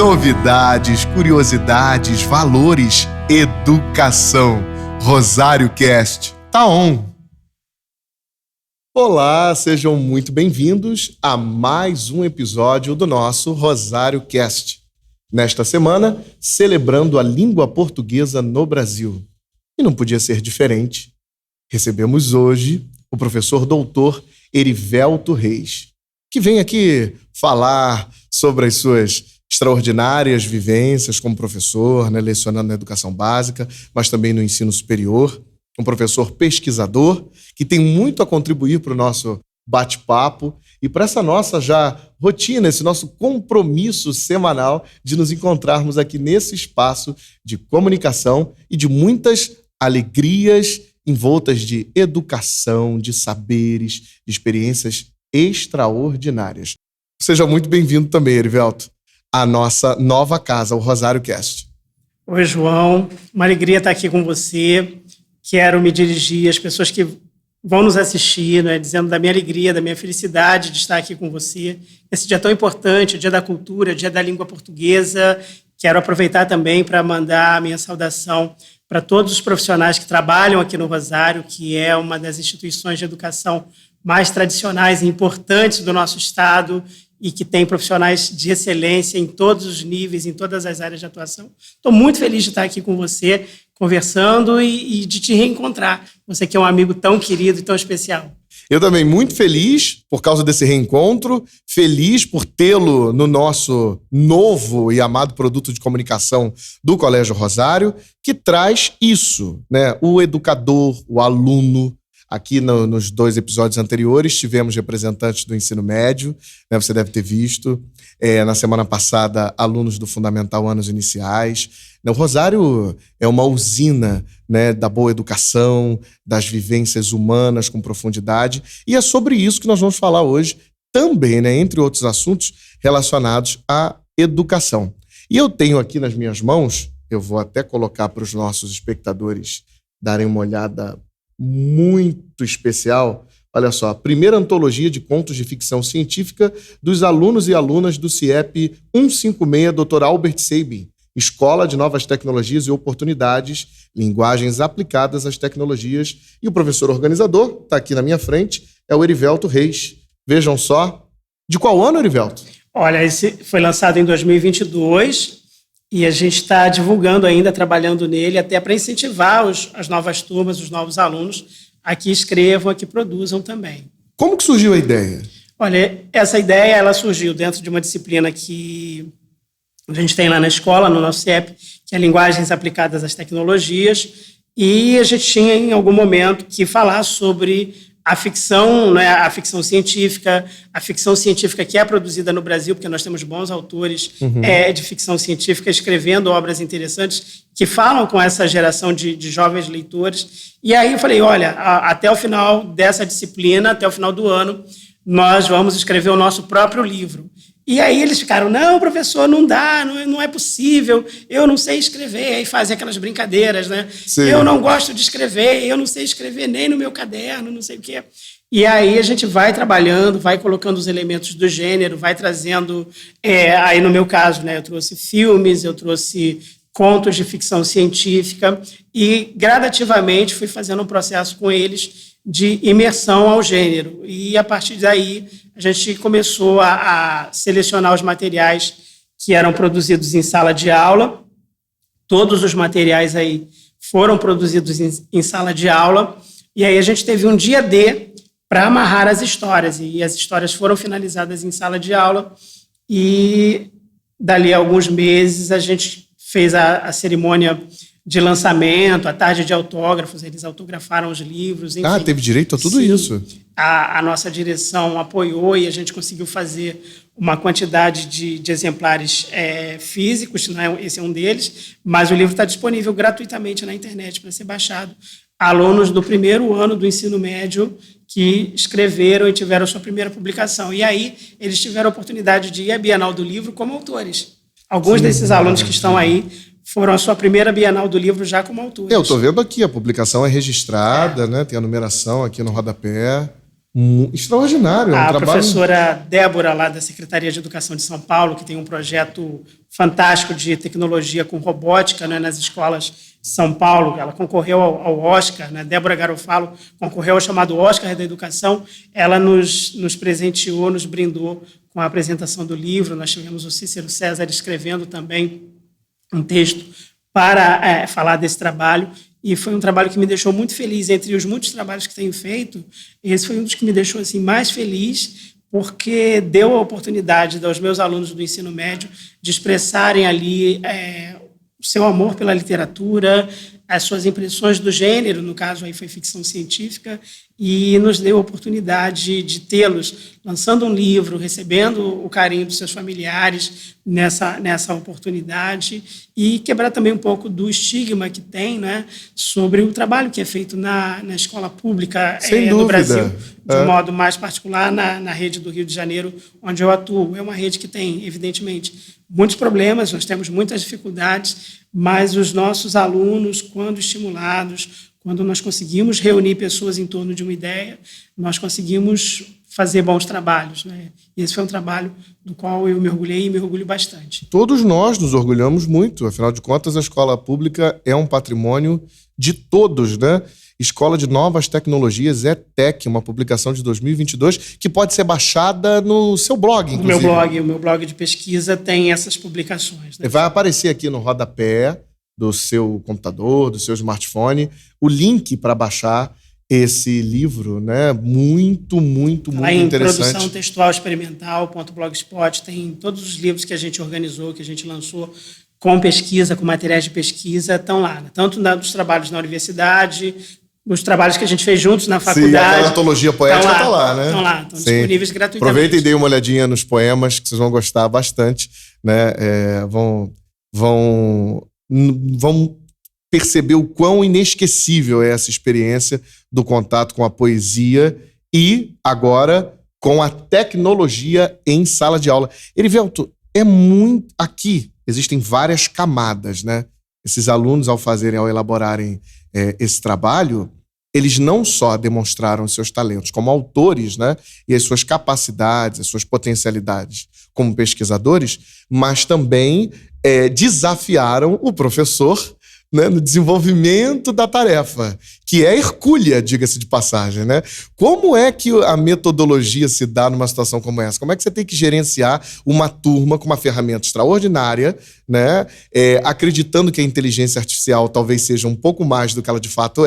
Novidades, curiosidades, valores, educação. Rosário Cast tá on! Olá, sejam muito bem-vindos a mais um episódio do nosso Rosário Cast. Nesta semana, celebrando a língua portuguesa no Brasil. E não podia ser diferente. Recebemos hoje o professor doutor Erivelto Reis, que vem aqui falar sobre as suas extraordinárias vivências como professor, lecionando na educação básica, mas também no ensino superior. Um professor pesquisador que tem muito a contribuir para o nosso bate-papo e para essa nossa já rotina, esse nosso compromisso semanal de nos encontrarmos aqui nesse espaço de comunicação e de muitas alegrias envoltas de educação, de saberes, de experiências extraordinárias. Seja muito bem-vindo também, Erivelto, à nossa nova casa, o Rosário Cast. Oi, João. Uma alegria estar aqui com você. Quero me dirigir às pessoas que vão nos assistir, dizendo da minha alegria, da minha felicidade de estar aqui com você. Esse dia tão importante, o Dia da Cultura, o Dia da Língua Portuguesa. Quero aproveitar também para mandar a minha saudação para todos os profissionais que trabalham aqui no Rosário, que é uma das instituições de educação mais tradicionais e importantes do nosso estado e que tem profissionais de excelência em todos os níveis, em todas as áreas de atuação. Estou muito feliz de estar aqui com você, conversando e de te reencontrar. Você que é um amigo tão querido e tão especial. Eu também muito feliz por causa desse reencontro, feliz por tê-lo no nosso novo e amado produto de comunicação do Colégio Rosário, que traz isso, o educador, o aluno. Aqui nos 2 episódios anteriores tivemos representantes do ensino médio, você deve ter visto. Na semana passada, alunos do Fundamental Anos Iniciais. O Rosário é uma usina da boa educação, das vivências humanas com profundidade, e é sobre isso que nós vamos falar hoje, também, entre outros assuntos relacionados à educação. E eu tenho aqui nas minhas mãos, eu vou até colocar para os nossos espectadores darem uma olhada muito especial. Olha só, a primeira antologia de contos de ficção científica dos alunos e alunas do CIEP 156 Dr. Albert Sabin, Escola de Novas Tecnologias e Oportunidades, Linguagens Aplicadas às Tecnologias. E o professor organizador, está aqui na minha frente, é o Erivelto Reis. Vejam só. De qual ano, Erivelto? Olha, esse foi lançado em 2022 e a gente está divulgando ainda, trabalhando nele, até para incentivar as novas turmas, os novos alunos a que escrevam, a que produzam também. Como que surgiu a ideia? Olha, essa ideia ela surgiu dentro de uma disciplina que a gente tem lá na escola, no nosso CIEP, que é Linguagens Aplicadas às Tecnologias, e a gente tinha, em algum momento, que falar sobre a ficção, a ficção científica que é produzida no Brasil, porque nós temos bons autores de ficção científica escrevendo obras interessantes que falam com essa geração de jovens leitores. E aí eu falei, olha, até o final dessa disciplina, até o final do ano, nós vamos escrever o nosso próprio livro. E aí eles ficaram, não, professor, não dá, não é possível, eu não sei escrever. Aí fazem aquelas brincadeiras, Sim. Eu não gosto de escrever, eu não sei escrever nem no meu caderno, não sei o quê. E aí a gente vai trabalhando, vai colocando os elementos do gênero, vai trazendo, aí no meu caso, eu trouxe filmes, eu trouxe contos de ficção científica e gradativamente fui fazendo um processo com eles de imersão ao gênero. E, a partir daí, a gente começou a selecionar os materiais que eram produzidos em sala de aula. Todos os materiais aí foram produzidos em sala de aula. E aí a gente teve um dia D para amarrar as histórias. E as histórias foram finalizadas em sala de aula. E, dali a alguns meses, a gente fez a cerimônia de lançamento, a tarde de autógrafos, eles autografaram os livros, enfim. Teve direito a tudo Sim, isso? A nossa direção apoiou e a gente conseguiu fazer uma quantidade de exemplares físicos, esse é um deles, mas o livro está disponível gratuitamente na internet para ser baixado. Alunos do primeiro ano do ensino médio que escreveram e tiveram sua primeira publicação. E aí eles tiveram a oportunidade de ir à Bienal do Livro como autores. Alguns desses alunos que estão aí foram a sua primeira Bienal do Livro já como autores. Eu estou vendo aqui, a publicação é registrada, tem a numeração aqui no rodapé. Extraordinário. A professora Débora, lá da Secretaria de Educação de São Paulo, que tem um projeto fantástico de tecnologia com robótica, né, nas escolas de São Paulo. Ela concorreu ao Oscar, né? Débora Garofalo concorreu ao chamado Oscar da Educação. Ela nos presenteou, nos brindou com a apresentação do livro. Nós tivemos o Cícero César escrevendo também um texto para falar desse trabalho. E foi um trabalho que me deixou muito feliz. Entre os muitos trabalhos que tenho feito, esse foi um dos que me deixou assim, mais feliz, porque deu a oportunidade aos meus alunos do ensino médio de expressarem ali o seu amor pela literatura, as suas impressões do gênero, no caso aí foi ficção científica, e nos deu a oportunidade de tê-los lançando um livro, recebendo o carinho dos seus familiares nessa oportunidade, e quebrar também um pouco do estigma que tem, né, sobre o trabalho que é feito na escola pública no Brasil, de um modo mais particular na rede do Rio de Janeiro, onde eu atuo. É uma rede que tem, evidentemente, muitos problemas, nós temos muitas dificuldades, mas os nossos alunos, quando estimulados, quando nós conseguimos reunir pessoas em torno de uma ideia, nós conseguimos fazer bons trabalhos, né? E esse foi um trabalho do qual eu me orgulhei e me orgulho bastante. Todos nós nos orgulhamos muito, afinal de contas, a escola pública é um patrimônio de todos, né? Escola de Novas Tecnologias, ETEC, uma publicação de 2022, que pode ser baixada no seu blog, inclusive. O meu blog de pesquisa tem essas publicações, né? Vai aparecer aqui no rodapé do seu computador, do seu smartphone, o link para baixar esse livro, né? Muito interessante. Produção Textual Experimental.blogspot, tem todos os livros que a gente organizou, que a gente lançou com pesquisa, com materiais de pesquisa, estão lá, né? Tanto dos trabalhos na universidade, os trabalhos que a gente fez juntos na faculdade. Sim, a antologia poética está lá, né? Estão lá, estão disponíveis gratuitamente. Aproveitem e deem uma olhadinha nos poemas, que vocês vão gostar bastante, né? Vão perceber o quão inesquecível é essa experiência do contato com a poesia e, agora, com a tecnologia em sala de aula. Erivelto, aqui existem várias camadas, né? Esses alunos, ao elaborarem esse trabalho, eles não só demonstraram seus talentos como autores, né, e as suas capacidades, as suas potencialidades como pesquisadores, mas também desafiaram o professor, né, no desenvolvimento da tarefa, que é hercúlea, diga-se de passagem, né? Como é que a metodologia se dá numa situação como essa? Como é que você tem que gerenciar uma turma com uma ferramenta extraordinária, né? Acreditando que a inteligência artificial talvez seja um pouco mais do que ela de fato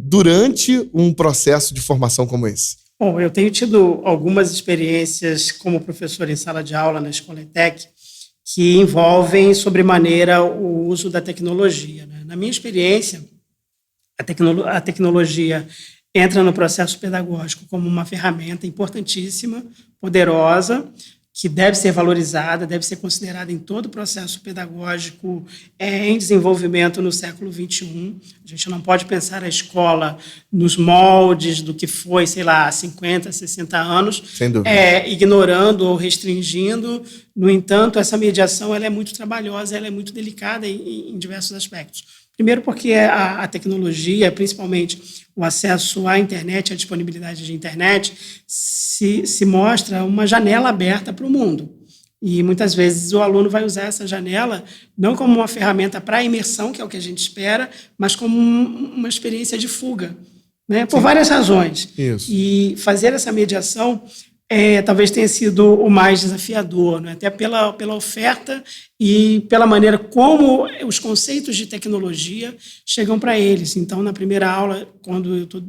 durante um processo de formação como esse? Bom, eu tenho tido algumas experiências como professor em sala de aula na Escola ETEC, que envolvem sobremaneira o uso da tecnologia, né? Na minha experiência, a tecnologia entra no processo pedagógico como uma ferramenta importantíssima, poderosa, que deve ser valorizada, deve ser considerada em todo o processo pedagógico em desenvolvimento no século XXI. A gente não pode pensar a escola nos moldes do que foi, sei lá, há 50, 60 anos, sem dúvida, ignorando ou restringindo. No entanto, essa mediação ela é muito trabalhosa, ela é muito delicada em diversos aspectos. Primeiro porque a tecnologia, principalmente o acesso à internet, a disponibilidade de internet, se mostra uma janela aberta para o mundo. E muitas vezes o aluno vai usar essa janela não como uma ferramenta para a imersão, que é o que a gente espera, mas como uma experiência de fuga, né? Por várias razões. Isso. E fazer essa mediação talvez tenha sido o mais desafiador, né? Até pela oferta e pela maneira como os conceitos de tecnologia chegam para eles. Então, na primeira aula, quando eu estou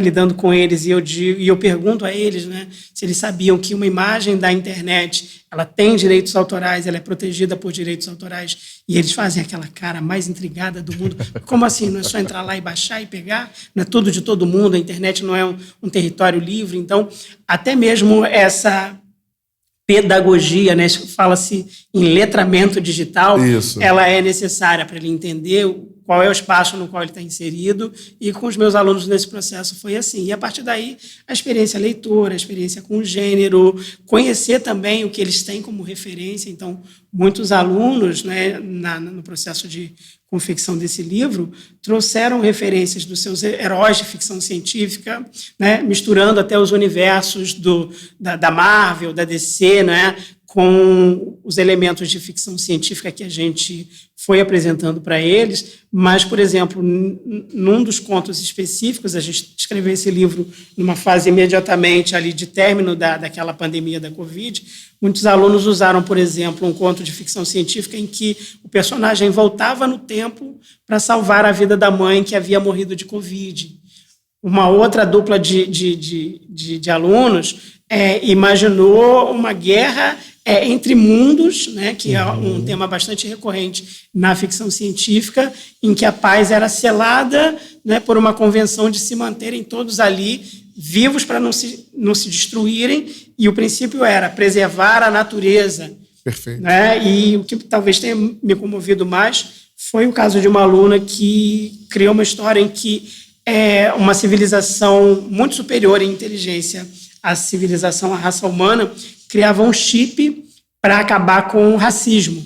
lidando com eles e eu pergunto a eles, né, se eles sabiam que uma imagem da internet ela tem direitos autorais, ela é protegida por direitos autorais, e eles fazem aquela cara mais intrigada do mundo. Como assim? Não é só entrar lá e baixar e pegar? Não é tudo de todo mundo, a internet não é um território livre. Então, até mesmo essa pedagogia, né, fala-se em letramento digital, isso, ela é necessária para ele entender qual é o espaço no qual ele está inserido, e com os meus alunos nesse processo foi assim. E, a partir daí, a experiência leitora, a experiência com o gênero, conhecer também o que eles têm como referência. Então, muitos alunos, né, no processo de confecção desse livro, trouxeram referências dos seus heróis de ficção científica, né, misturando até os universos da Marvel, da DC, né, com os elementos de ficção científica que a gente foi apresentando para eles. Mas, por exemplo, num dos contos específicos, a gente escreveu esse livro numa fase imediatamente ali de término daquela pandemia da Covid. Muitos alunos usaram, por exemplo, um conto de ficção científica em que o personagem voltava no tempo para salvar a vida da mãe que havia morrido de Covid. Uma outra dupla de alunos imaginou uma guerra entre mundos, né, que é um tema bastante recorrente na ficção científica, em que a paz era selada, né, por uma convenção de se manterem todos ali vivos para não se destruírem, e o princípio era preservar a natureza. Perfeito. Né? E o que talvez tenha me comovido mais foi o caso de uma aluna que criou uma história em que uma civilização muito superior em inteligência à civilização, à raça humana, criava um chip para acabar com o racismo.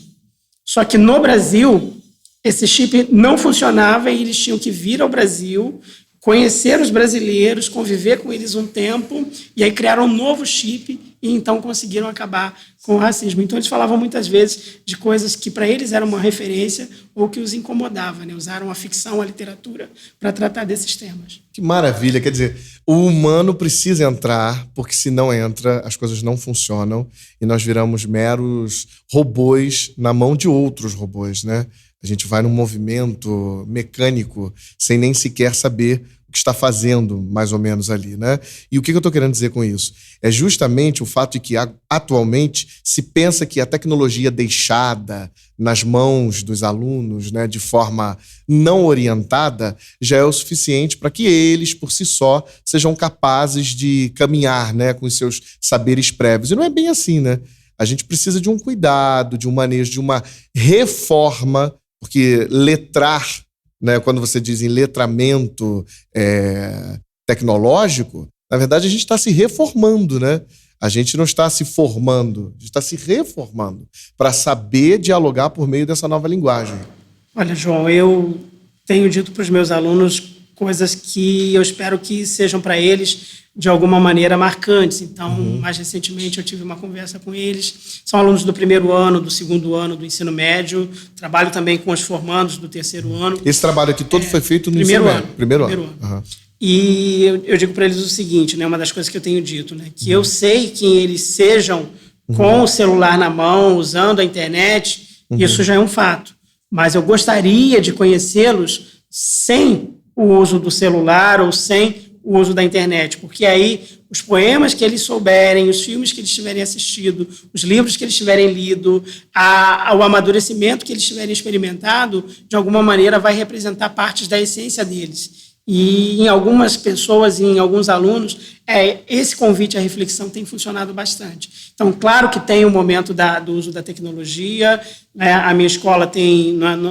Só que no Brasil, esse chip não funcionava e eles tinham que vir ao Brasil, conhecer os brasileiros, conviver com eles um tempo, e aí criaram um novo chip e então conseguiram acabar com o racismo. Então eles falavam muitas vezes de coisas que para eles eram uma referência ou que os incomodava, né? Usaram a ficção, a literatura para tratar desses temas. Que maravilha, quer dizer, o humano precisa entrar, porque se não entra, as coisas não funcionam e nós viramos meros robôs na mão de outros robôs, né? A gente vai num movimento mecânico sem nem sequer saber o que está fazendo, mais ou menos, ali, né? E o que eu estou querendo dizer com isso? É justamente o fato de que, atualmente, se pensa que a tecnologia deixada nas mãos dos alunos, né, de forma não orientada, já é o suficiente para que eles, por si só, sejam capazes de caminhar, né, com os seus saberes prévios. E não é bem assim, né? A gente precisa de um cuidado, de um manejo, de uma reforma, porque letrar, né, quando você diz em letramento tecnológico, na verdade a gente está se reformando, né? A gente não está se formando, a gente está se reformando para saber dialogar por meio dessa nova linguagem. Olha, João, eu tenho dito para os meus alunos coisas que eu espero que sejam para eles de alguma maneira marcantes. Então, mais recentemente eu tive uma conversa com eles. São alunos do primeiro ano, do segundo ano do ensino médio. Trabalho também com os formandos do terceiro ano. Esse trabalho aqui todo foi feito no ensino médio? Primeiro ano. Uhum. E eu digo para eles o seguinte, né, uma das coisas que eu tenho dito, né, que eu sei que eles sejam com o celular na mão, usando a internet, isso já é um fato. Mas eu gostaria de conhecê-los sem o uso do celular ou sem o uso da internet, porque aí os poemas que eles souberem, os filmes que eles tiverem assistido, os livros que eles tiverem lido, o amadurecimento que eles tiverem experimentado, de alguma maneira vai representar partes da essência deles. E em algumas pessoas e em alguns alunos, esse convite à reflexão tem funcionado bastante. Então, claro que tem o momento do uso da tecnologia, né? A minha escola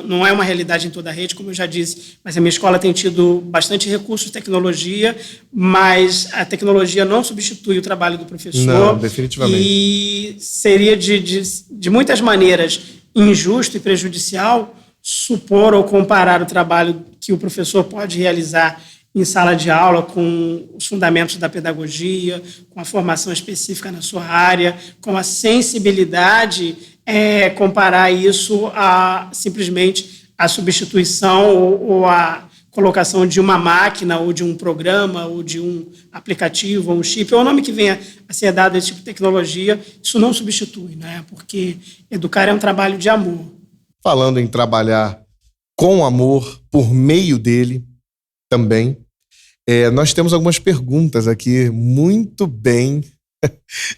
não é uma realidade em toda a rede, como eu já disse, mas a minha escola tem tido bastante recursos de tecnologia, mas a tecnologia não substitui o trabalho do professor. Não, definitivamente. E seria, de muitas maneiras, injusto e prejudicial supor ou comparar o trabalho que o professor pode realizar em sala de aula com os fundamentos da pedagogia, com a formação específica na sua área, com a sensibilidade, comparar isso a simplesmente a substituição ou a colocação de uma máquina ou de um programa ou de um aplicativo ou um chip, ou o nome que venha a ser dado a esse tipo de tecnologia, isso não substitui, né? Porque educar é um trabalho de amor. Falando em trabalhar com amor, por meio dele também, nós temos algumas perguntas aqui muito bem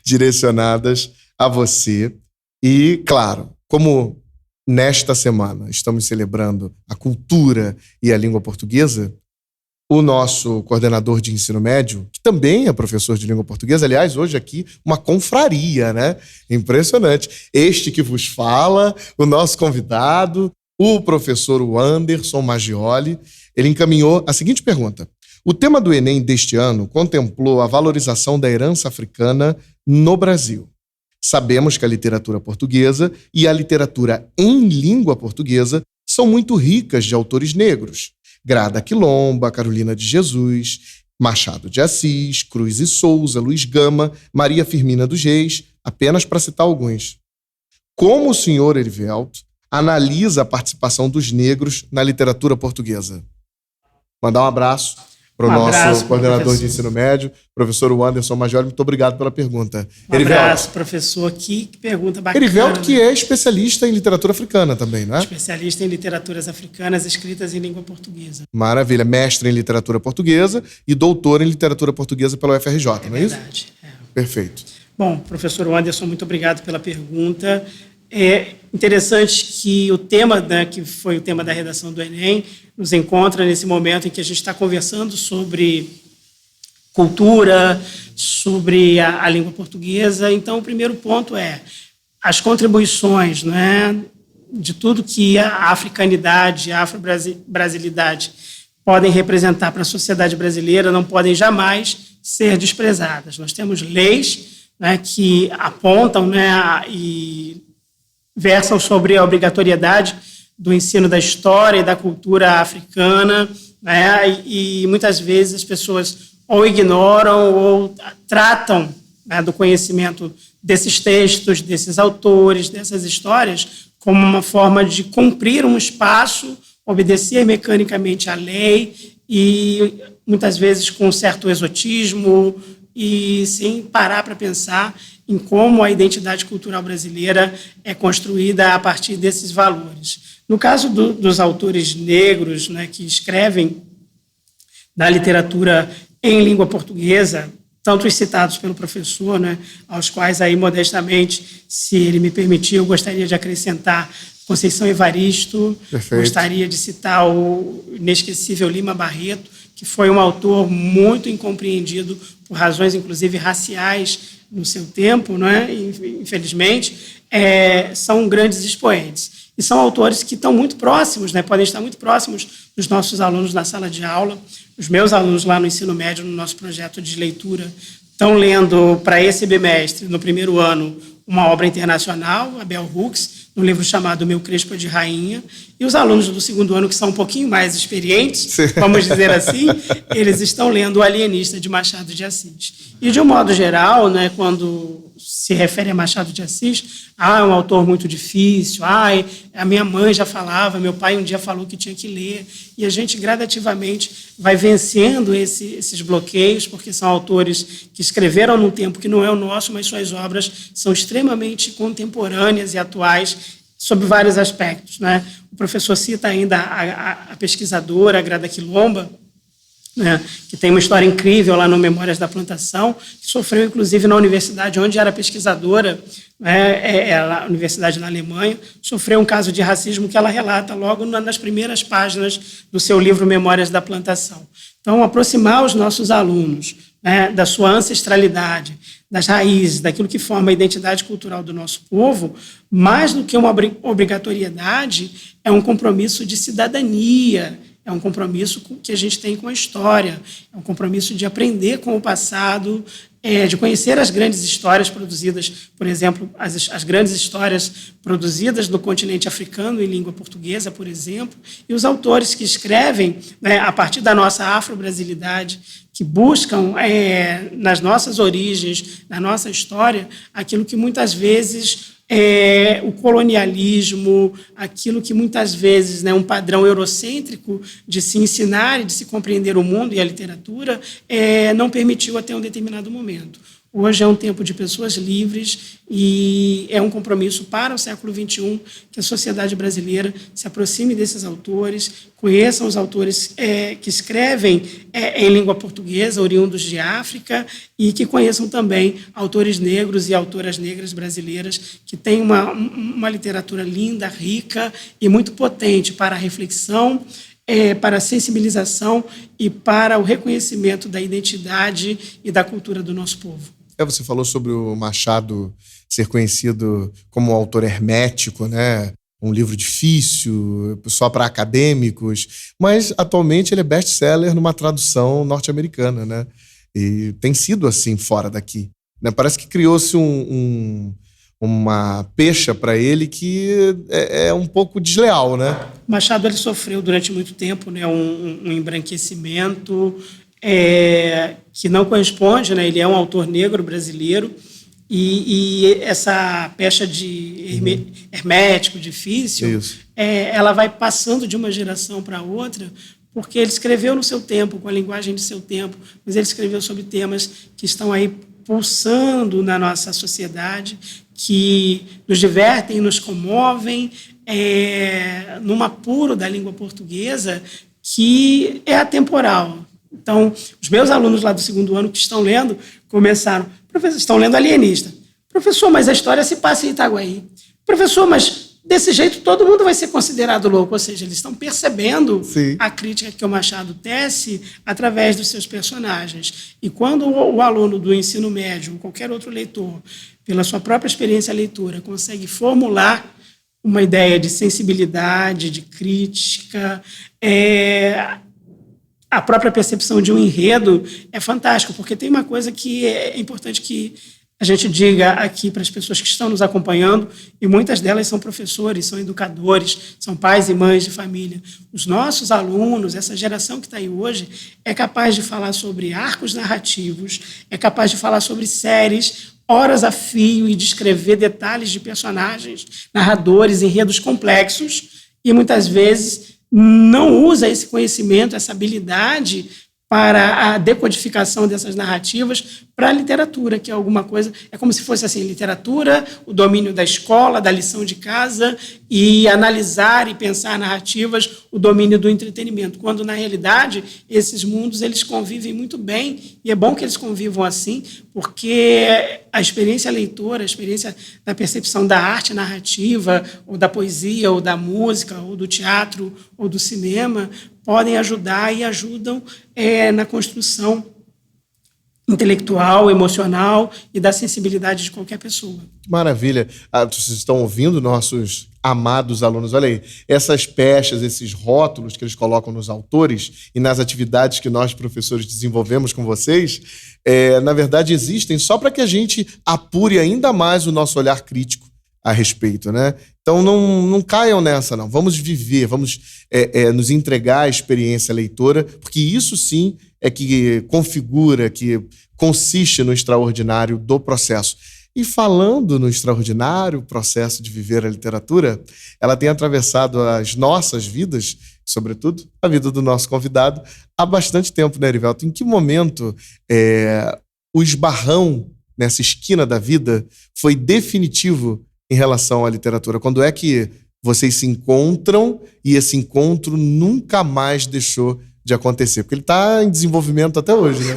direcionadas a você. E, claro, como nesta semana estamos celebrando a cultura e a língua portuguesa, o nosso coordenador de ensino médio, que também é professor de língua portuguesa, aliás, hoje aqui uma confraria, né? Impressionante. Este que vos fala, o nosso convidado, o professor Anderson Maggioli. Ele encaminhou a seguinte pergunta. O tema do Enem deste ano contemplou a valorização da herança africana no Brasil. Sabemos que a literatura portuguesa e a literatura em língua portuguesa são muito ricas de autores negros. Grada Quilomba, Carolina de Jesus, Machado de Assis, Cruz e Souza, Luiz Gama, Maria Firmina dos Reis, apenas para citar alguns. Como o senhor Erivelto analisa a participação dos negros na literatura portuguesa? Mandar um abraço para o nosso coordenador de ensino médio, professor Anderson Maggioli. Muito obrigado pela pergunta. Um abraço, professor. Que pergunta bacana. Erivelto, que é especialista em literatura africana também, não é? Especialista em literaturas africanas escritas em língua portuguesa. Maravilha. Mestre em literatura portuguesa e doutor em literatura portuguesa pela UFRJ, não é isso? Verdade. Perfeito. Bom, professor Anderson, muito obrigado pela pergunta. É interessante que o tema, né, que foi o tema da redação do Enem, nos encontra nesse momento em que a gente está conversando sobre cultura, sobre a língua portuguesa. Então, o primeiro ponto é as contribuições, né, de tudo que a africanidade, a afro-brasilidade podem representar para a sociedade brasileira não podem jamais ser desprezadas. Nós temos leis, né, que apontam, né, e versam sobre a obrigatoriedade do ensino da história e da cultura africana, né, e muitas vezes as pessoas ou ignoram ou tratam, né, do conhecimento desses textos, desses autores, dessas histórias, como uma forma de cumprir um espaço, obedecer mecanicamente à lei e muitas vezes com um certo exotismo e sem parar para pensar em como a identidade cultural brasileira é construída a partir desses valores. No caso dos autores negros, né, que escrevem na literatura em língua portuguesa, tanto os citados pelo professor, né, aos quais aí modestamente, se ele me permitir, eu gostaria de acrescentar Conceição Evaristo. Perfeito. Gostaria de citar o inesquecível Lima Barreto, que foi um autor muito incompreendido por razões, inclusive, raciais no seu tempo, né? Infelizmente, são grandes expoentes. E são autores que estão muito próximos, né? Podem estar muito próximos dos nossos alunos na sala de aula. Os meus alunos lá no ensino médio, no nosso projeto de leitura, estão lendo para esse bimestre, no primeiro ano, uma obra internacional, a Bell Hooks, um livro chamado Meu Crespo de Rainha, e os alunos do segundo ano, que são um pouquinho mais experientes, vamos dizer assim, eles estão lendo O Alienista, de Machado de Assis. E, de um modo geral, né, quando se refere a Machado de Assis, é um autor muito difícil, a minha mãe já falava, meu pai um dia falou que tinha que ler, e a gente gradativamente vai vencendo esses bloqueios, porque são autores que escreveram num tempo que não é o nosso, mas suas obras são extremamente contemporâneas e atuais sob vários aspectos, né? O professor cita ainda a pesquisadora, a Grada Quilomba, né, que tem uma história incrível lá no Memórias da Plantação, que sofreu, inclusive, na universidade onde era pesquisadora, né, a universidade na Alemanha, sofreu um caso de racismo que ela relata logo nas primeiras páginas do seu livro Memórias da Plantação. Então, aproximar os nossos alunos, né, da sua ancestralidade, das raízes, daquilo que forma a identidade cultural do nosso povo, mais do que uma obrigatoriedade, é um compromisso de cidadania, é um compromisso que a gente tem com a história, é um compromisso de aprender com o passado, de conhecer as grandes histórias produzidas, por exemplo, as grandes histórias produzidas no continente africano em língua portuguesa, por exemplo, e os autores que escrevem, né, a partir da nossa afro-brasilidade, que buscam nas nossas origens, na nossa história, aquilo que muitas vezes o colonialismo, aquilo que muitas vezes, né, um padrão eurocêntrico de se ensinar e de se compreender o mundo e a literatura não permitiu até um determinado momento. Hoje é um tempo de pessoas livres e é um compromisso para o século XXI que a sociedade brasileira se aproxime desses autores, conheçam os autores que escrevem em língua portuguesa, oriundos de África, e que conheçam também autores negros e autoras negras brasileiras que têm uma literatura linda, rica e muito potente para a reflexão, para a sensibilização e para o reconhecimento da identidade e da cultura do nosso povo. Você falou sobre o Machado ser conhecido como um autor hermético, né? um livro difícil, só para acadêmicos, mas atualmente ele é best-seller numa tradução norte-americana, né? E tem sido assim fora daqui, né? Parece que criou-se uma pecha para ele que é um pouco desleal, né? Machado ele sofreu durante muito tempo, né, um embranquecimento que não corresponde, né? Ele é um autor negro brasileiro e essa pecha de hermético, difícil, ela vai passando de uma geração para outra, porque ele escreveu no seu tempo, com a linguagem de seu tempo, mas ele escreveu sobre temas que estão aí pulsando na nossa sociedade, que nos divertem, nos comovem, num apuro da língua portuguesa que é atemporal. Então, os meus alunos lá do 2º ano que estão lendo, começaram, professor, estão lendo Alienista. Professor, mas a história se passa em Itaguaí. Professor, mas desse jeito todo mundo vai ser considerado louco. Ou seja, eles estão percebendo a crítica que o Machado tece através dos seus personagens. E quando o aluno do ensino médio, ou qualquer outro leitor, pela sua própria experiência leitura, consegue formular uma ideia de sensibilidade, de crítica, a própria percepção de um enredo é fantástico, porque tem uma coisa que é importante que a gente diga aqui para as pessoas que estão nos acompanhando, e muitas delas são professores, são educadores, são pais e mães de família. Os nossos alunos, essa geração que está aí hoje, é capaz de falar sobre arcos narrativos, é capaz de falar sobre séries, horas a fio, e descrever detalhes de personagens, narradores, enredos complexos, e muitas vezes não usa esse conhecimento, essa habilidade para a decodificação dessas narrativas para a literatura, que é alguma coisa, é como se fosse assim, literatura, o domínio da escola, da lição de casa, e analisar e pensar narrativas, o domínio do entretenimento, quando, na realidade, esses mundos eles convivem muito bem, e é bom que eles convivam assim, porque a experiência leitora, a experiência da percepção da arte narrativa, ou da poesia, ou da música, ou do teatro, ou do cinema, podem ajudar e ajudam na construção intelectual, emocional e da sensibilidade de qualquer pessoa. Maravilha. Vocês estão ouvindo, nossos amados alunos? Olha aí, essas pechas, esses rótulos que eles colocam nos autores e nas atividades que nós, professores, desenvolvemos com vocês, na verdade, existem só para que a gente apure ainda mais o nosso olhar crítico a respeito, né? Então, não caiam nessa, não. Vamos viver, vamos nos entregar à experiência leitora, porque isso, sim, é que configura, que consiste no extraordinário do processo. E falando no extraordinário processo de viver a literatura, ela tem atravessado as nossas vidas, sobretudo a vida do nosso convidado, há bastante tempo, né, Erivelto? Em que momento o esbarrão nessa esquina da vida foi definitivo em relação à literatura? Quando é que vocês se encontram e esse encontro nunca mais deixou de acontecer? Porque ele está em desenvolvimento até hoje, né?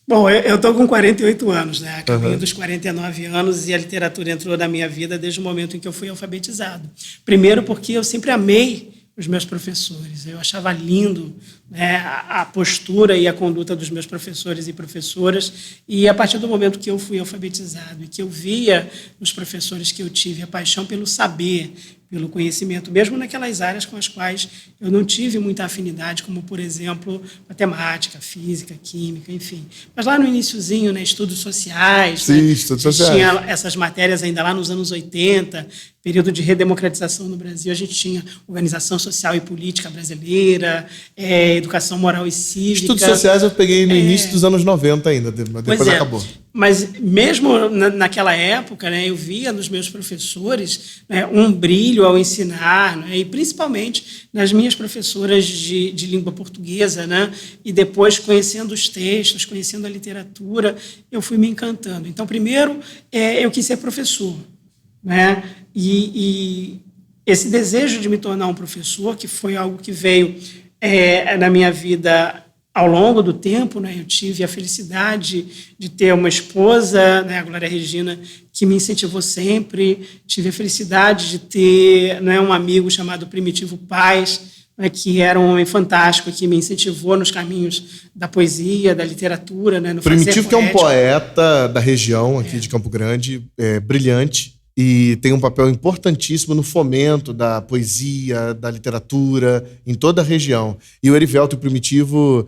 Bom, eu estou com 48 anos, né? Acabei dos 49 anos e a literatura entrou na minha vida desde o momento em que eu fui alfabetizado. Primeiro porque eu sempre amei os meus professores. Eu achava lindo, né, a postura e a conduta dos meus professores e professoras, e a partir do momento que eu fui alfabetizado e que eu via nos professores que eu tive a paixão pelo saber, pelo conhecimento, mesmo naquelas áreas com as quais eu não tive muita afinidade, como, por exemplo, matemática, física, química, enfim. Mas lá no iniciozinho, né, estudos sociais, sim, né, estudos sociais. Tinha essas matérias ainda lá nos anos 80, período de redemocratização no Brasil, a gente tinha organização social e política brasileira, educação moral e cívica. Estudos sociais eu peguei no início dos anos 90 ainda, depois acabou. Mas mesmo naquela época, né, eu via nos meus professores, né, um brilho ao ensinar, né, e principalmente nas minhas professoras de língua portuguesa, né, e depois conhecendo os textos, conhecendo a literatura, eu fui me encantando. Então, primeiro, eu quis ser professor, né, e esse desejo de me tornar um professor, que foi algo que veio na minha vida ao longo do tempo, né, eu tive a felicidade de ter uma esposa, né, a Glória Regina, que me incentivou sempre. Tive a felicidade de ter, né, um amigo chamado Primitivo Paz, né, que era um homem fantástico, que me incentivou nos caminhos da poesia, da literatura. Né, no Primitivo, que é um poeta da região aqui de Campo Grande, brilhante, e tem um papel importantíssimo no fomento da poesia, da literatura, em toda a região. E o Erivelto e o Primitivo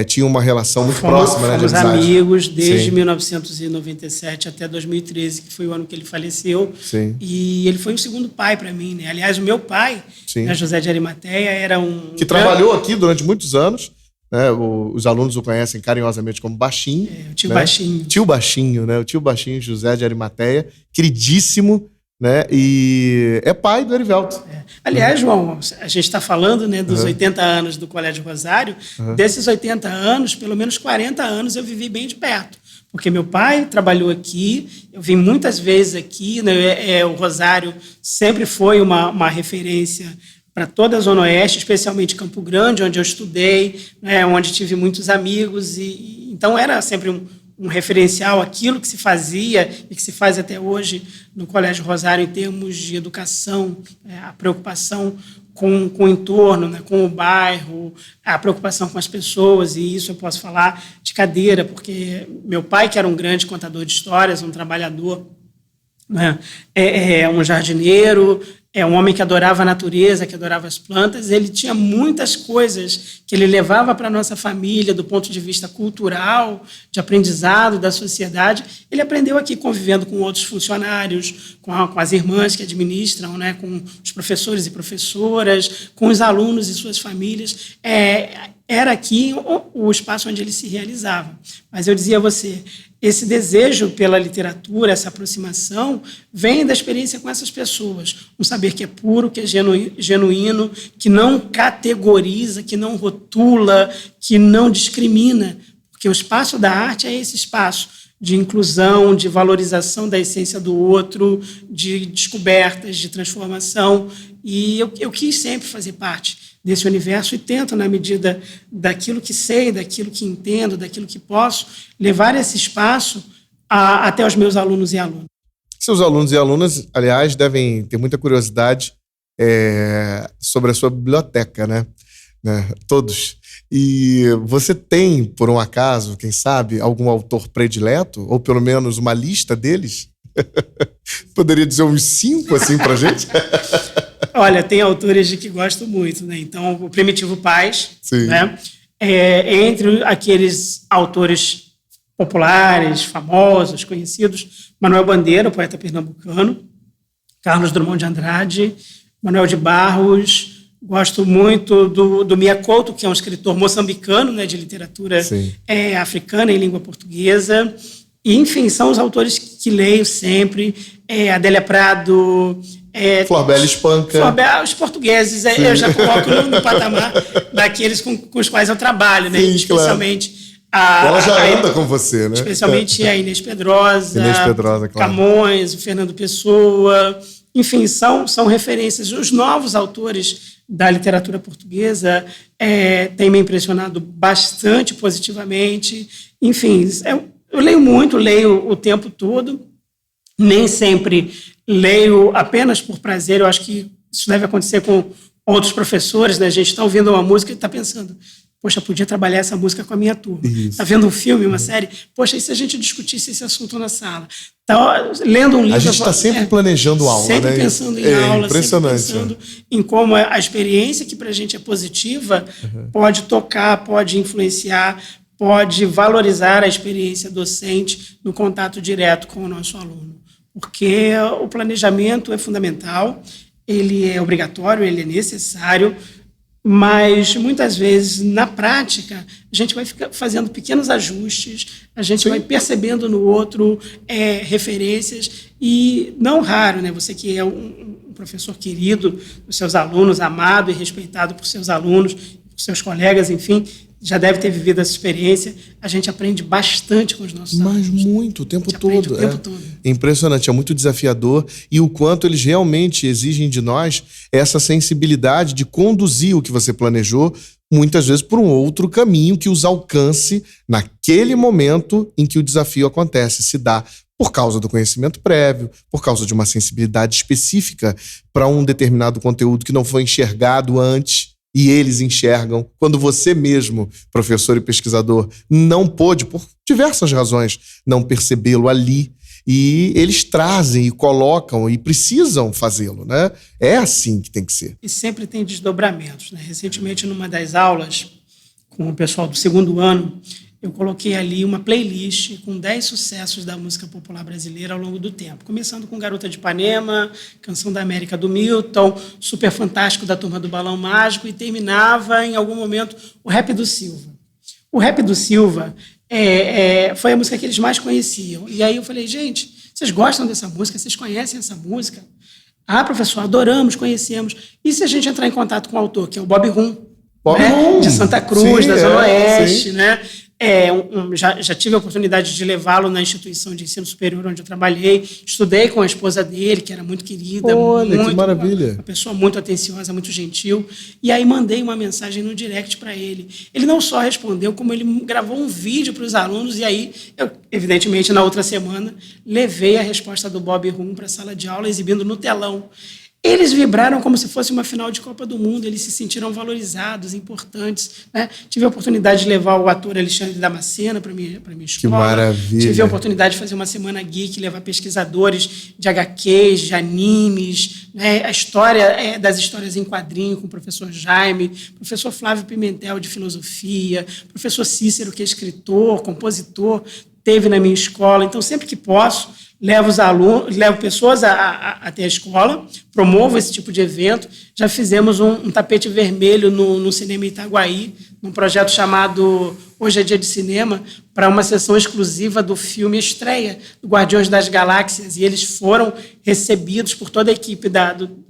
tinham uma relação muito próxima, né, de fomos amizade. amigos desde Sim. 1997 até 2013, que foi o ano que ele faleceu. Sim. E ele foi um segundo pai para mim, né? Aliás, o meu pai, né, José de Arimateia, era um... Que trabalhou aqui durante muitos anos. Né? Os alunos o conhecem carinhosamente como Baixinho. O tio né? Baixinho. Tio Baixinho, né? O tio Baixinho, José de Arimateia, queridíssimo, né? E é pai do Erivelto. Aliás, João, a gente está falando, né, dos 80 anos do Colégio Rosário. Desses 80 anos, pelo menos 40 anos eu vivi bem de perto. Porque meu pai trabalhou aqui, eu vim muitas vezes aqui, né? O Rosário sempre foi uma referência para toda a Zona Oeste, especialmente Campo Grande, onde eu estudei, né, onde tive muitos amigos. Então, era sempre um referencial aquilo que se fazia e que se faz até hoje no Colégio Rosário em termos de educação, a preocupação com o entorno, né, com o bairro, a preocupação com as pessoas, e isso eu posso falar de cadeira, porque meu pai, que era um grande contador de histórias, um trabalhador, né, um jardineiro, um homem que adorava a natureza, que adorava as plantas. Ele tinha muitas coisas que ele levava para a nossa família do ponto de vista cultural, de aprendizado da sociedade. Ele aprendeu aqui convivendo com outros funcionários, com as irmãs que administram, né, com os professores e professoras, com os alunos e suas famílias. Era aqui o espaço onde ele se realizava. Mas eu dizia a você, esse desejo pela literatura, essa aproximação, vem da experiência com essas pessoas. Um saber que é puro, que é genuíno, que não categoriza, que não rotula, que não discrimina. Porque o espaço da arte é esse espaço de inclusão, de valorização da essência do outro, de descobertas, de transformação. E eu quis sempre fazer parte desse universo e tento, na medida daquilo que sei, daquilo que entendo, daquilo que posso, levar esse espaço até os meus alunos e alunas. Seus alunos e alunas, aliás, devem ter muita curiosidade sobre a sua biblioteca, né? Todos. E você tem, por um acaso, quem sabe, algum autor predileto? Ou pelo menos uma lista deles? Poderia dizer uns 5, assim, pra gente? Olha, tem autores de que gosto muito, né? Então, o Primitivo Paz, né? Entre aqueles autores populares, famosos, conhecidos, Manuel Bandeira, o poeta pernambucano, Carlos Drummond de Andrade, Manuel de Barros. Gosto muito do Mia Couto, que é um escritor moçambicano, né, de literatura africana em língua portuguesa. E, enfim, são os autores que leio sempre. Adélia Prado... Florbela Espanca. Os portugueses, eu já coloco no patamar daqueles com os quais eu trabalho, né? Sim, especialmente claro. Ela já anda com você, né? Especialmente a Inês Pedrosa, claro. Camões, o Fernando Pessoa. Enfim, são referências. Os novos autores da literatura portuguesa têm me impressionado bastante positivamente. Enfim, eu leio muito, leio o tempo todo. Nem sempre leio apenas por prazer. Eu acho que isso deve acontecer com outros professores, né? A gente está ouvindo uma música e está pensando, poxa, podia trabalhar essa música com a minha turma. Está vendo um filme, uma série? Poxa, e se a gente discutisse esse assunto na sala? Tá lendo um livro... A gente está sempre planejando aula, sempre né? Pensando em aula, impressionante, sempre pensando em como a experiência que para a gente é positiva pode tocar, pode influenciar, pode valorizar a experiência docente no contato direto com o nosso aluno. Porque o planejamento é fundamental, ele é obrigatório, ele é necessário, mas muitas vezes, na prática, a gente vai ficar fazendo pequenos ajustes, a gente vai percebendo no outro referências, e não raro, né, você que é um professor querido dos seus alunos, amado e respeitado por seus alunos, por seus colegas, enfim, já deve ter vivido essa experiência. A gente aprende bastante com os nossos alunos. Mas muito, o tempo todo. O tempo todo. É impressionante, é muito desafiador. E o quanto eles realmente exigem de nós essa sensibilidade de conduzir o que você planejou, muitas vezes por um outro caminho que os alcance naquele momento em que o desafio acontece, se dá por causa do conhecimento prévio, por causa de uma sensibilidade específica para um determinado conteúdo que não foi enxergado antes. E eles enxergam, quando você mesmo, professor e pesquisador, não pôde, por diversas razões, não percebê-lo ali. E eles trazem e colocam e precisam fazê-lo, né? É assim que tem que ser. E sempre tem desdobramentos, né? Recentemente, numa das aulas, com o pessoal do 2º ano, eu coloquei ali uma playlist com 10 sucessos da música popular brasileira ao longo do tempo. Começando com Garota de Ipanema, Canção da América do Milton, Super Fantástico da Turma do Balão Mágico, e terminava, em algum momento, o Rap do Silva. O Rap do Silva foi a música que eles mais conheciam. E aí eu falei, gente, vocês gostam dessa música? Vocês conhecem essa música? Ah, professor, adoramos, conhecemos. E se a gente entrar em contato com o autor, que é o Bob Rum, né? De Santa Cruz, da Zona Oeste, né? Já tive a oportunidade de levá-lo na instituição de ensino superior onde eu trabalhei. Estudei com a esposa dele, que era muito querida. Olha, que maravilha. Uma pessoa muito atenciosa, muito gentil. E aí mandei uma mensagem no direct para ele. Ele não só respondeu, como ele gravou um vídeo para os alunos. E aí, eu, evidentemente, na outra semana, levei a resposta do Bob Rum para a sala de aula, exibindo no telão. Eles vibraram como se fosse uma final de Copa do Mundo, eles se sentiram valorizados, importantes, né? Tive a oportunidade de levar o ator Alexandre Damasceno para minha escola. Que maravilha. Tive a oportunidade de fazer uma semana geek, levar pesquisadores de HQs, de animes, né? A história das histórias em quadrinho com o professor Jaime, professor Flávio Pimentel de filosofia, professor Cícero, que é escritor, compositor, teve na minha escola. Então, sempre que posso, levo os alunos, levo pessoas até a escola, promovo esse tipo de evento. Já fizemos um tapete vermelho no Cinema Itaguaí, num projeto chamado Hoje é Dia de Cinema, para uma sessão exclusiva do filme Estreia, do Guardiões das Galáxias, e eles foram recebidos por toda a equipe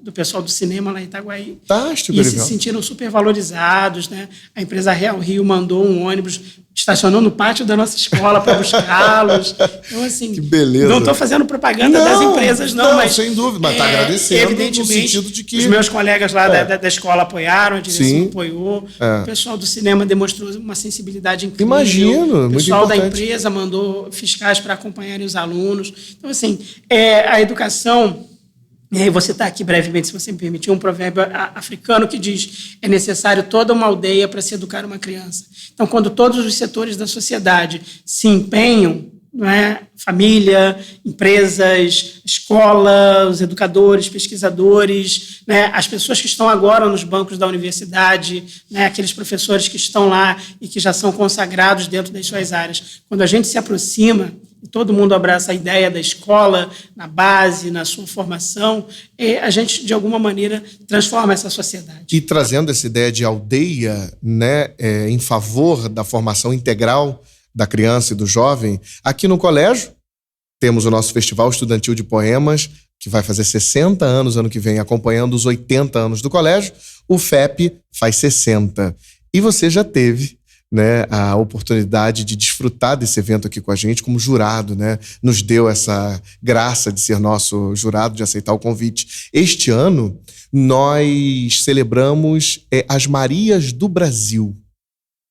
do pessoal do cinema lá em Itaguaí. Fantástico, e se sentiram super valorizados, né? A empresa Real Rio mandou um ônibus, estacionou no pátio da nossa escola para buscá-los. Então, assim, que beleza. Não estou fazendo propaganda das empresas, não, mas sem dúvida, mas está agradecendo evidentemente, no sentido de que os meus colegas lá da escola apoiaram, a direção apoiou, o pessoal do cinema demonstrou uma sensibilidade incrível. Imagino, o pessoal da empresa mandou fiscais para acompanharem os alunos. Então, assim, a educação... E vou citar aqui brevemente, se você me permitir, um provérbio africano que diz: é necessário toda uma aldeia para se educar uma criança. Então, quando todos os setores da sociedade se empenham, não é? Família, empresas, escola, os educadores, pesquisadores, né? As pessoas que estão agora nos bancos da universidade, né? Aqueles professores que estão lá e que já são consagrados dentro das suas áreas. Quando a gente se aproxima e todo mundo abraça a ideia da escola, na base, na sua formação, a gente, de alguma maneira, transforma essa sociedade. E trazendo essa ideia de aldeia, né, em favor da formação integral da criança e do jovem, aqui no colégio temos o nosso Festival Estudantil de Poemas, que vai fazer 60 anos ano que vem, acompanhando os 80 anos do colégio. O FEP faz 60. E você já teve, né, a oportunidade de desfrutar desse evento aqui com a gente como jurado, né? Nos deu essa graça de ser nosso jurado, de aceitar o convite. Este ano, nós celebramos as Marias do Brasil,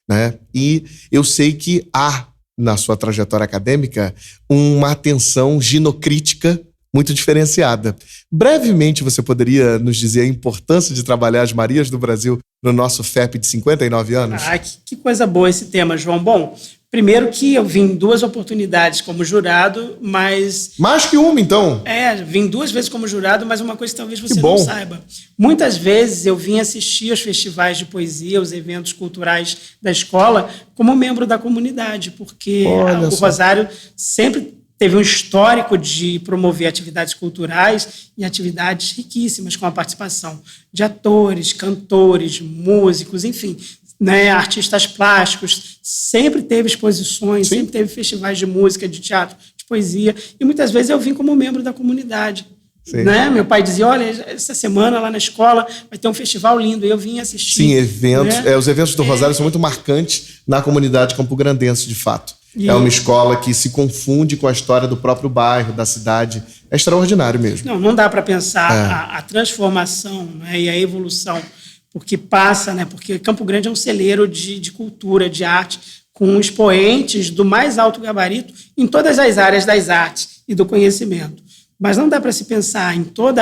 né? E eu sei que há, na sua trajetória acadêmica, uma atenção ginocrítica muito diferenciada. Brevemente, você poderia nos dizer a importância de trabalhar as Marias do Brasil no nosso FEP de 59 anos? Ah, que coisa boa esse tema, João. Bom, primeiro que eu vim 2 oportunidades como jurado, mas... Mais que uma, então? Vim 2 vezes como jurado, mas uma coisa que talvez você não saiba. Muitas vezes eu vim assistir aos festivais de poesia, os eventos culturais da escola, como membro da comunidade, porque o Rosário sempre teve um histórico de promover atividades culturais e atividades riquíssimas, com a participação de atores, cantores, músicos, enfim, né, artistas plásticos. Sempre teve exposições, sempre teve festivais de música, de teatro, de poesia, e muitas vezes eu vim como membro da comunidade. Né? Meu pai dizia, olha, essa semana lá na escola vai ter um festival lindo, e eu vim assistir. Sim, eventos. Né? Os eventos do Rosário são muito marcantes na comunidade campograndense, de fato. É uma escola que se confunde com a história do próprio bairro, da cidade. É extraordinário mesmo. Não dá para pensar a transformação, né, e a evolução, porque passa, né, porque Campo Grande é um celeiro de cultura, de arte, com expoentes do mais alto gabarito em todas as áreas das artes e do conhecimento. Mas não dá para se pensar em toda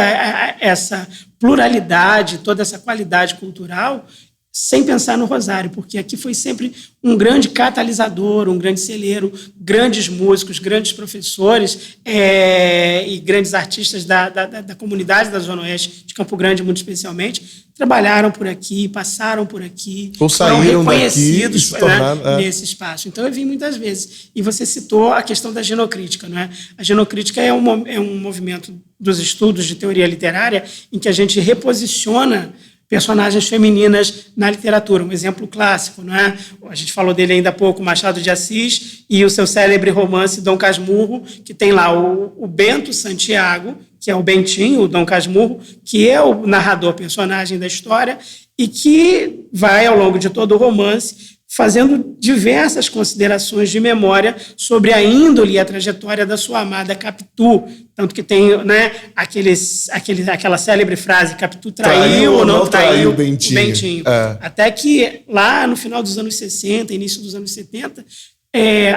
essa pluralidade, toda essa qualidade cultural sem pensar no Rosário, porque aqui foi sempre um grande catalisador, um grande celeiro, grandes músicos, grandes professores e grandes artistas da comunidade da Zona Oeste, de Campo Grande, muito especialmente, trabalharam por aqui, passaram por aqui, ou saíram reconhecidos daqui e se tornaram, nesse espaço. Então, eu vim muitas vezes. E você citou a questão da genocrítica, não é? A genocrítica é um movimento dos estudos de teoria literária em que a gente reposiciona personagens femininas na literatura. Um exemplo clássico, não é? A gente falou dele ainda há pouco, Machado de Assis, e o seu célebre romance Dom Casmurro, que tem lá o Bento Santiago, que é o Bentinho, o Dom Casmurro, que é o narrador, personagem da história, e que vai, ao longo de todo o romance, fazendo diversas considerações de memória sobre a índole e a trajetória da sua amada Capitu. Tanto que tem, né, aquela célebre frase, Capitu traiu ou não traiu o Bentinho. Até que, lá no final dos anos 60, início dos anos 70,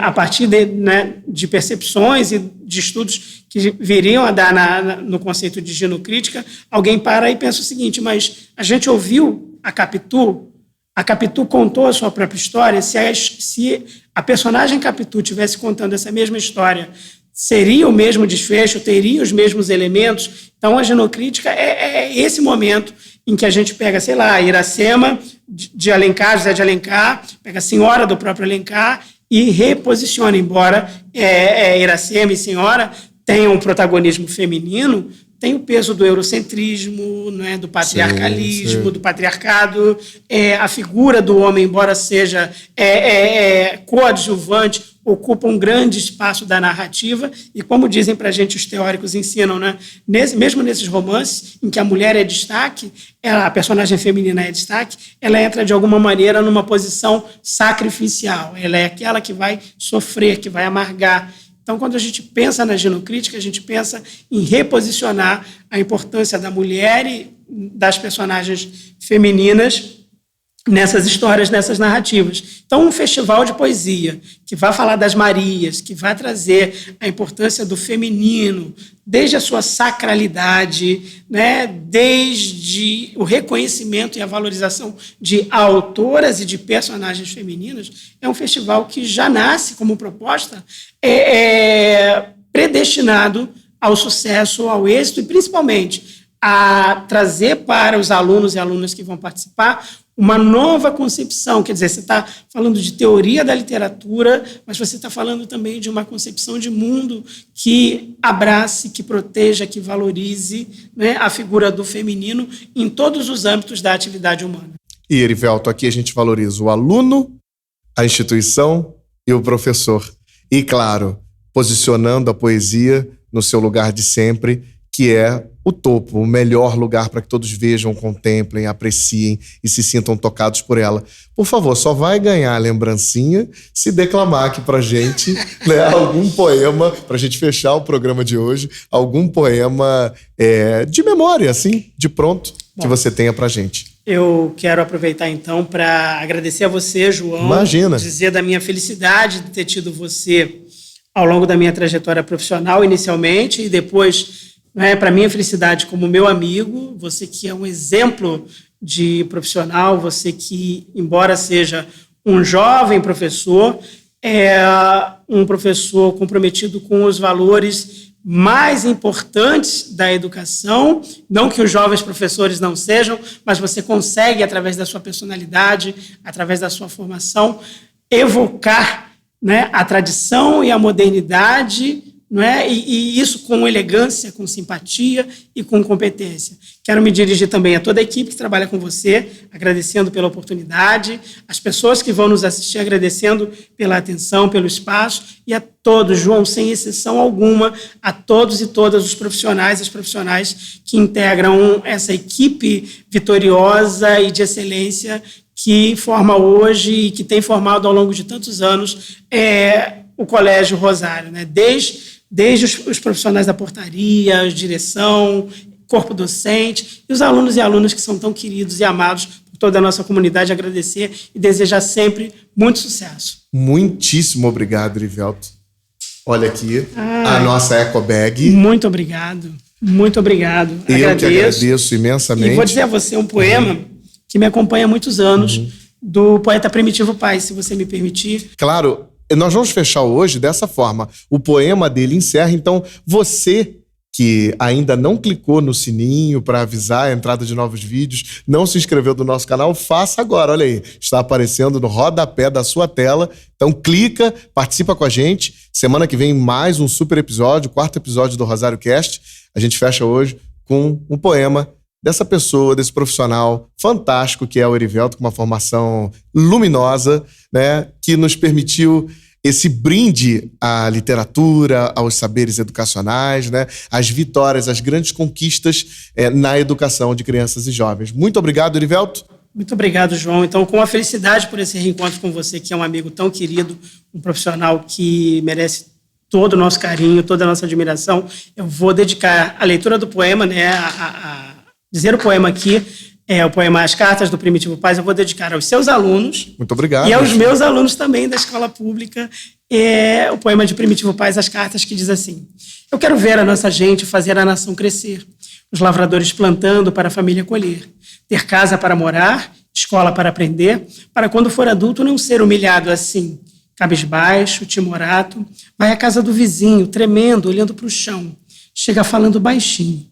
a partir de percepções e de estudos que viriam a dar no conceito de genocrítica, alguém para e pensa o seguinte: mas a gente ouviu a Capitu contou a sua própria história. Se a personagem Capitu estivesse contando essa mesma história, seria o mesmo desfecho, teria os mesmos elementos? Então, a genocrítica é esse momento em que a gente pega, sei lá, Iracema de Alencar, José de Alencar, pega a senhora do próprio Alencar e reposiciona, embora Iracema e senhora tenham um protagonismo feminino, tem o peso do eurocentrismo, né, do patriarcalismo, do patriarcado, a figura do homem, embora seja coadjuvante, ocupa um grande espaço da narrativa, e como dizem para a gente os teóricos ensinam, né, mesmo nesses romances em que a mulher é destaque, a personagem feminina é destaque, ela entra de alguma maneira numa posição sacrificial, ela é aquela que vai sofrer, que vai amargar. Então, quando a gente pensa na genocrítica, a gente pensa em reposicionar a importância da mulher e das personagens femininas nessas histórias, nessas narrativas. Então, um festival de poesia que vai falar das Marias, que vai trazer a importância do feminino, desde a sua sacralidade, né, desde o reconhecimento e a valorização de autoras e de personagens femininas, é um festival que já nasce como proposta predestinado ao sucesso, ao êxito e, principalmente, a trazer para os alunos e alunas que vão participar uma nova concepção. Quer dizer, você está falando de teoria da literatura, mas você está falando também de uma concepção de mundo que abrace, que proteja, que valorize, né, a figura do feminino em todos os âmbitos da atividade humana. E, Erivelto, aqui a gente valoriza o aluno, a instituição e o professor. E, claro, posicionando a poesia no seu lugar de sempre, que é o topo, o melhor lugar para que todos vejam, contemplem, apreciem e se sintam tocados por ela. Por favor, só vai ganhar a lembrancinha se declamar aqui pra gente, né, algum poema, pra gente fechar o programa de hoje, algum poema de memória, assim, de pronto, que você tenha pra gente. Eu quero aproveitar, então, para agradecer a você, João. Imagina. Dizer da minha felicidade de ter tido você ao longo da minha trajetória profissional, inicialmente, e depois, para minha felicidade como meu amigo, você que é um exemplo de profissional, você que, embora seja um jovem professor, é um professor comprometido com os valores mais importantes da educação, não que os jovens professores não sejam, mas você consegue, através da sua personalidade, através da sua formação, evocar, né, a tradição e a modernidade, não é? E isso com elegância, com simpatia e com competência. Quero me dirigir também a toda a equipe que trabalha com você, agradecendo pela oportunidade, as pessoas que vão nos assistir, agradecendo pela atenção, pelo espaço, e a todos, João, sem exceção alguma, a todos e todas os profissionais e as profissionais que integram essa equipe vitoriosa e de excelência que forma hoje e que tem formado ao longo de tantos anos o Colégio Rosário, né? Desde os profissionais da portaria, a direção, corpo docente e os alunos e alunas que são tão queridos e amados por toda a nossa comunidade, agradecer e desejar sempre muito sucesso. Muitíssimo obrigado, Erivelto. Olha aqui, a nossa Eco Bag. Muito obrigado, muito obrigado. Eu que agradeço imensamente. E vou dizer a você um poema que me acompanha há muitos anos, do poeta Primitivo Paz, se você me permitir. Claro, nós vamos fechar hoje dessa forma. O poema dele encerra, então você que ainda não clicou no sininho para avisar a entrada de novos vídeos, não se inscreveu no nosso canal, faça agora. Olha aí, está aparecendo no rodapé da sua tela. Então clica, participa com a gente. Semana que vem mais um super episódio, 4º episódio do Rosário Cast. A gente fecha hoje com um poema dessa pessoa, desse profissional fantástico que é o Erivelto, com uma formação luminosa, né, que nos permitiu esse brinde à literatura, aos saberes educacionais, né, às vitórias, às grandes conquistas na educação de crianças e jovens. Muito obrigado, Erivelto. Muito obrigado, João. Então, com a felicidade por esse reencontro com você, que é um amigo tão querido, um profissional que merece todo o nosso carinho, toda a nossa admiração, eu vou dedicar a leitura do poema, né, dizer o poema aqui, o poema As Cartas do Primitivo Paz, eu vou dedicar aos seus alunos. Muito obrigado. E aos meus alunos também da escola pública. O poema de Primitivo Paz, As Cartas, que diz assim: eu quero ver a nossa gente fazer a nação crescer, os lavradores plantando para a família colher, ter casa para morar, escola para aprender, para quando for adulto não ser humilhado assim, cabisbaixo, timorato, vai à casa do vizinho, tremendo, olhando para o chão, chega falando baixinho.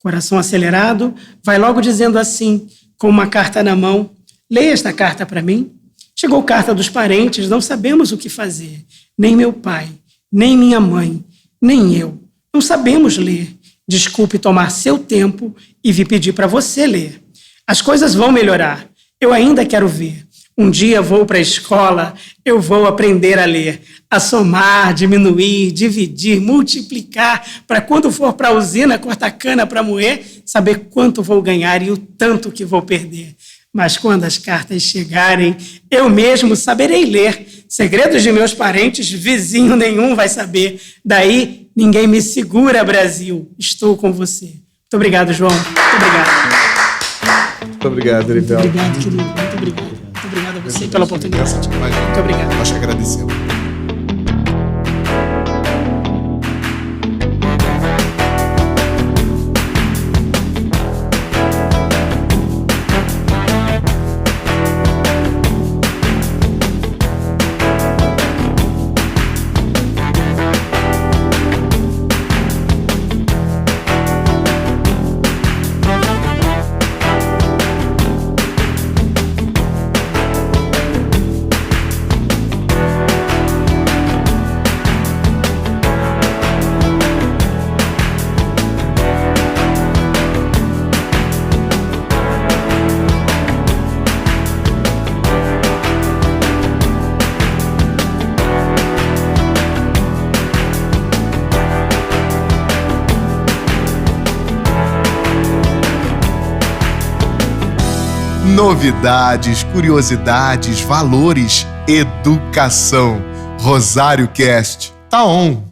Coração acelerado, vai logo dizendo assim, com uma carta na mão: leia esta carta para mim. Chegou carta dos parentes, não sabemos o que fazer. Nem meu pai, nem minha mãe, nem eu. Não sabemos ler. Desculpe tomar seu tempo e vi pedir para você ler. As coisas vão melhorar. Eu ainda quero ver. Um dia vou para a escola, eu vou aprender a ler, a somar, diminuir, dividir, multiplicar, para quando for para a usina cortar cana para moer, saber quanto vou ganhar e o tanto que vou perder. Mas quando as cartas chegarem, eu mesmo saberei ler. Segredos de meus parentes, vizinho nenhum vai saber. Daí, ninguém me segura, Brasil. Estou com você. Muito obrigado, João. Muito obrigado. Muito obrigado, Erivelto. Muito obrigado, querido. Muito obrigado. Muito obrigado a você pela oportunidade. Muito obrigado. Nós que agradecemos. Novidades, curiosidades, valores, educação. Rosário Cast tá on!